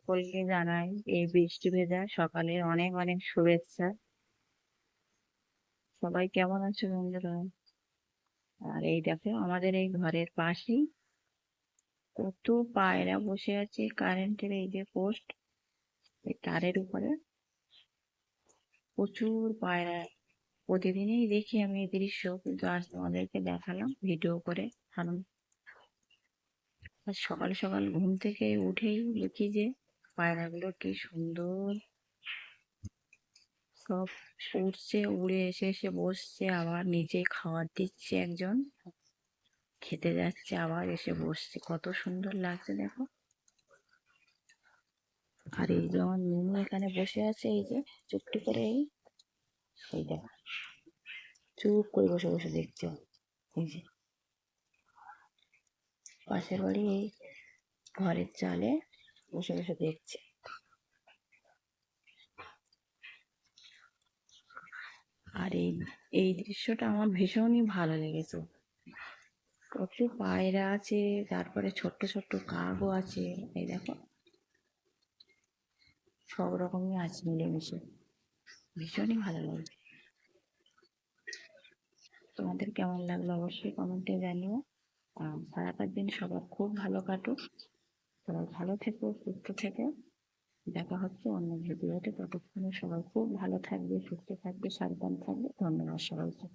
সকলকে জানাই এই বৃষ্টি ভেজা সকালে অনেক অনেক শুভেচ্ছা। সবাই কেমন আছো বন্ধুরা? আর এই দেখো আমাদের এই ঘরের পাশেই কত পায়রা বসে আছে, কারেন্টের এই যে পোস্ট, এই তারের উপরে প্রচুর পায়রা। প্রতিদিনই দেখি আমি এই দৃশ্য, কিন্তু আজ তোমাদেরকে দেখালাম ভিডিও করে। কারণ আজ সকাল সকাল ঘুম থেকে উঠেই দেখি যে পায়রাগুলো কি সুন্দর সব উড়ছে, উড়ে এসে এসে বসছে, আবার নিচে খাবার দিচ্ছে একজন, খেতে যাচ্ছে আবার এসে বসছে। কত সুন্দর লাগছে দেখো। আর এই যে আমার মিনু এখানে বসে আছে, এই যে চুপটি করে, এই দেখো চুপ করে বসে বসে দেখছে। এই যে পাশের বাড়ি এই ঘরের চালে বসে বসে দেখছে। আর এই এই দৃশ্যটা আমার ভীষণই ভালো লেগেছে। কত পায়রা আছে, তারপরে ছোট্ট ছোট্ট কাকও আছে, এই দেখো সব রকমই আছে মিলেমিশে, ভীষণই ভালো লাগছে। তোমাদের কেমন লাগলো অবশ্যই কমেন্টে জানিও। আর সারাটার দিন সবার খুব ভালো কাটুক, সবাই ভালো থেকো, সুস্থ থেকো। দেখা হচ্ছে অন্য ভিডিওতে, ততক্ষণে সবাই খুব ভালো থাকবে, সুস্থ থাকবে, সাবধান থাকবে। ধন্যবাদ সবাইকে।